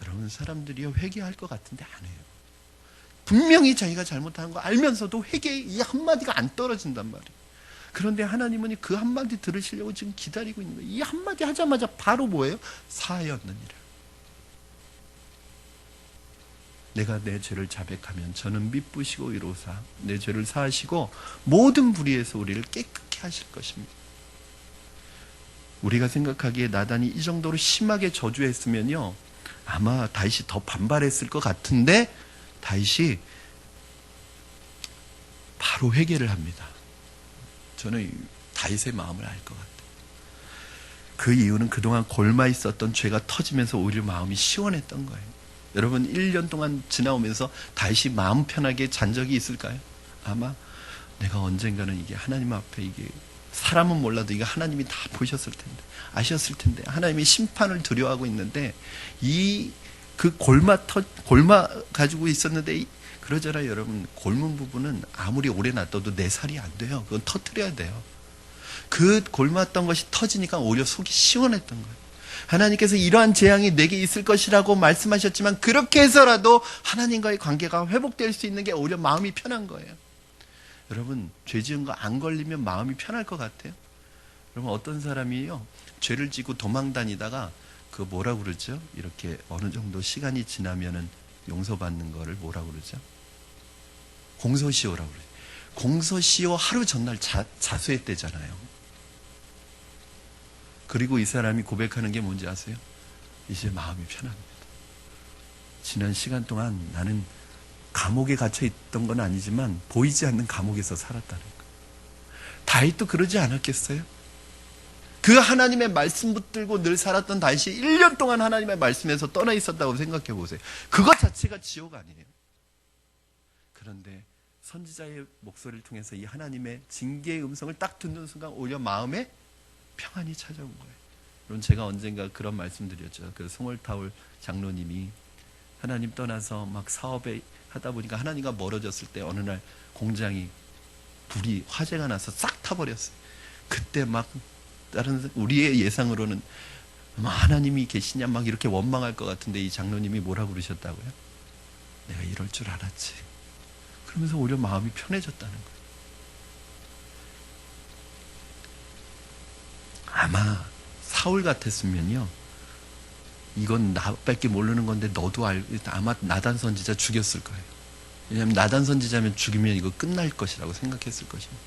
[SPEAKER 1] 여러분, 사람들이 회개할 것 같은데 안 해요. 분명히 자기가 잘못한 거 알면서도 회개의 이 한마디가 안 떨어진단 말이에요. 그런데 하나님은 그 한마디 들으시려고 지금 기다리고 있는 거예요. 이 한마디 하자마자 바로 뭐예요? 사하였느니라. 내가 내 죄를 자백하면 저는 미쁘시고 이로사 내 죄를 사하시고 모든 불의에서 우리를 깨끗게 하실 것입니다. 우리가 생각하기에 나단이 이 정도로 심하게 저주했으면요 아마 다윗이 더 반발했을 것 같은데 다윗이 바로 회개를 합니다. 저는 다윗의 마음을 알 것 같아요. 그 이유는 그동안 골마 있었던 죄가 터지면서 오히려 마음이 시원했던 거예요. 여러분, 1년 동안 지나오면서 다윗이 마음 편하게 잔 적이 있을까요? 아마 내가 언젠가는 이게 하나님 앞에, 이게 사람은 몰라도 이거 하나님이 다 보셨을 텐데, 아셨을 텐데, 하나님이 심판을 두려워하고 있는데, 그 골마 가지고 있었는데, 그러잖아요, 여러분. 골문 부분은 아무리 오래 놔둬도 4살이 안 돼요. 그건 터뜨려야 돼요. 그 골맞던 것이 터지니까 오히려 속이 시원했던 거예요. 하나님께서 이러한 재앙이 내게 있을 것이라고 말씀하셨지만, 그렇게 해서라도 하나님과의 관계가 회복될 수 있는 게 오히려 마음이 편한 거예요. 여러분, 죄 지은 거 안 걸리면 마음이 편할 것 같아요? 여러분, 어떤 사람이요 죄를 지고 도망 다니다가 그 뭐라고 그러죠? 이렇게 어느 정도 시간이 지나면은 용서받는 거를 뭐라고 그러죠? 공소시효라고 그러죠. 공소시효 하루 전날 자수했대잖아요. 그리고 이 사람이 고백하는 게 뭔지 아세요? 이제 마음이 편합니다. 지난 시간 동안 나는 감옥에 갇혀 있던 건 아니지만 보이지 않는 감옥에서 살았다는 거예요. 다윗도 그러지 않았겠어요? 그 하나님의 말씀 붙들고 늘 살았던 다윗이 1년 동안 하나님의 말씀에서 떠나 있었다고 생각해 보세요. 그것 자체가 지옥 아니에요? 그런데 선지자의 목소리를 통해서 이 하나님의 징계의 음성을 딱 듣는 순간 오히려 마음에 평안이 찾아온 거예요. 여러분, 제가 언젠가 그런 말씀 드렸죠. 그 송월타올 장로님이 하나님 떠나서 막 사업에 하다 보니까 하나님과 멀어졌을 때 어느 날 공장이 불이 화재가 나서 싹 타버렸어요. 그때 막 다른 우리의 예상으로는 하나님이 계시냐 막 이렇게 원망할 것 같은데 이 장로님이 뭐라고 그러셨다고요? 내가 이럴 줄 알았지. 그러면서 오히려 마음이 편해졌다는 거예요. 아마 사울 같았으면요, 이건 나밖에 모르는 건데 너도 아마 나단 선지자 죽였을 거예요. 왜냐하면 나단 선지자면 죽이면 이거 끝날 것이라고 생각했을 것입니다.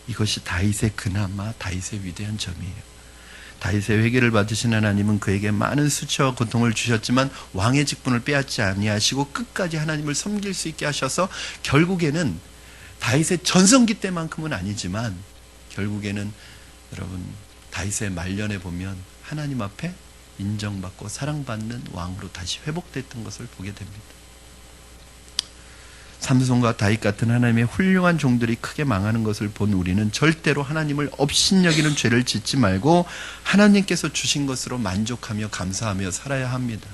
[SPEAKER 1] 이것이 다윗의 그나마 다윗의 위대한 점이에요. 다윗의 회개를 받으신 하나님은 그에게 많은 수치와 고통을 주셨지만 왕의 직분을 빼앗지 아니하시고 끝까지 하나님을 섬길 수 있게 하셔서 결국에는 다윗의 전성기 때만큼은 아니지만 결국에는 여러분 다윗의 말년에 보면 하나님 앞에 인정받고 사랑받는 왕으로 다시 회복됐던 것을 보게 됩니다. 삼손과 다윗 같은 하나님의 훌륭한 종들이 크게 망하는 것을 본 우리는 절대로 하나님을 업신여기는 죄를 짓지 말고 하나님께서 주신 것으로 만족하며 감사하며 살아야 합니다.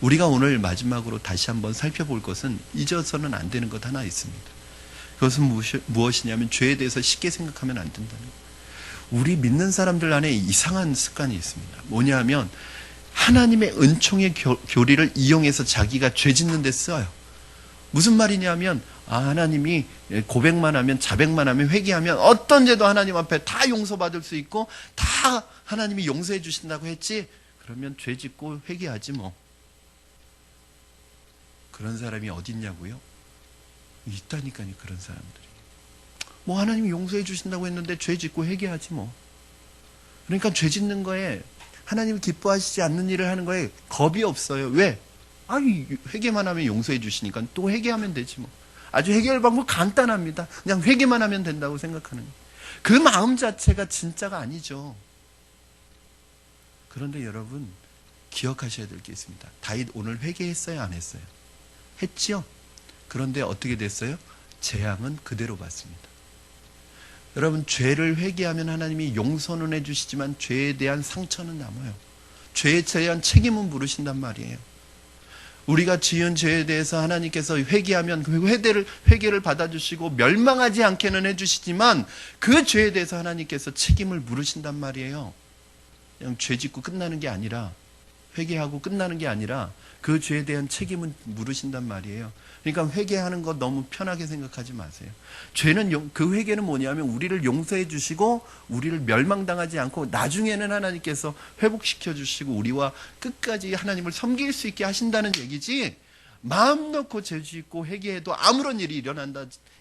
[SPEAKER 1] 우리가 오늘 마지막으로 다시 한번 살펴볼 것은 잊어서는 안 되는 것 하나 있습니다. 그것은 무엇이냐면 죄에 대해서 쉽게 생각하면 안 된다는 거예요. 우리 믿는 사람들 안에 이상한 습관이 있습니다. 뭐냐면 하나님의 은총의 교리를 이용해서 자기가 죄 짓는 데 써요. 무슨 말이냐면 하나님이 고백만 하면, 자백만 하면, 회개하면 어떤 죄도 하나님 앞에 다 용서받을 수 있고 다 하나님이 용서해 주신다고 했지, 그러면 죄 짓고 회개하지 뭐. 그런 사람이 어디 있냐고요? 있다니까요. 그런 사람들이. 뭐 하나님이 용서해 주신다고 했는데 죄 짓고 회개하지 뭐. 그러니까 죄 짓는 거에, 하나님이 기뻐하시지 않는 일을 하는 거에 겁이 없어요. 왜? 회개만 하면 용서해 주시니까 또 회개하면 되지 뭐. 아주 해결 방법 간단합니다. 그냥 회개만 하면 된다고 생각하는 거예요. 그 마음 자체가 진짜가 아니죠. 그런데 여러분 기억하셔야 될 게 있습니다. 다윗 오늘 회개했어요, 안 했어요? 했지요. 그런데 어떻게 됐어요? 재앙은 그대로 받습니다. 여러분 죄를 회개하면 하나님이 용서는 해주시지만 죄에 대한 상처는 남아요. 죄에 대한 책임은 물으신단 말이에요. 우리가 지은 죄에 대해서 하나님께서 회개하면 그 회개를 받아주시고 멸망하지 않게는 해주시지만 그 죄에 대해서 하나님께서 책임을 물으신단 말이에요. 그냥 죄 짓고 끝나는 게 아니라, 회개하고 끝나는 게 아니라 그 죄에 대한 책임은 물으신단 말이에요. 그러니까 회개하는 거 너무 편하게 생각하지 마세요. 죄는, 그 회개는 뭐냐면 우리를 용서해 주시고 우리를 멸망당하지 않고 나중에는 하나님께서 회복시켜 주시고 우리와 끝까지 하나님을 섬길 수 있게 하신다는 얘기지, 마음 놓고 죄 짓고 회개해도 아무런 일이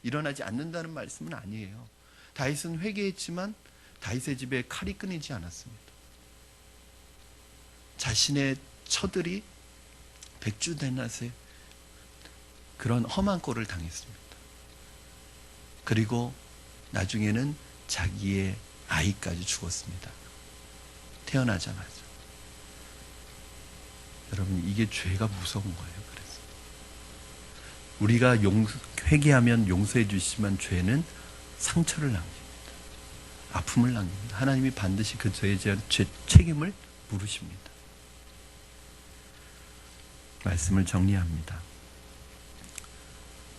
[SPEAKER 1] 일어나지 않는다는 말씀은 아니에요. 다윗은 회개했지만 다윗의 집에 칼이 끊이지 않았습니다. 자신의 처들이 백주대낮에 그런 험한 꼴을 당했습니다. 그리고 나중에는 자기의 아이까지 죽었습니다. 태어나자마자. 여러분 이게 죄가 무서운 거예요. 그래서 우리가 회개하면 용서해 주시지만 죄는 상처를 남깁니다. 아픔을 남깁니다. 하나님이 반드시 그 죄에 대한 책임을 물으십니다. 말씀을 정리합니다.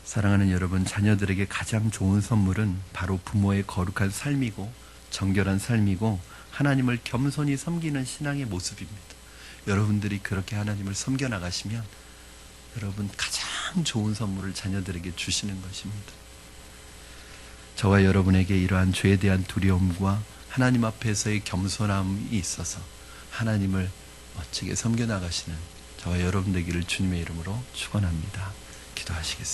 [SPEAKER 1] 사랑하는 여러분, 자녀들에게 가장 좋은 선물은 바로 부모의 거룩한 삶이고 정결한 삶이고 하나님을 겸손히 섬기는 신앙의 모습입니다. 여러분들이 그렇게 하나님을 섬겨 나가시면 여러분 가장 좋은 선물을 자녀들에게 주시는 것입니다. 저와 여러분에게 이러한 죄에 대한 두려움과 하나님 앞에서의 겸손함이 있어서 하나님을 멋지게 섬겨 나가시는 저와 여러분 되기를 주님의 이름으로 축원합니다. 기도하시겠습니다.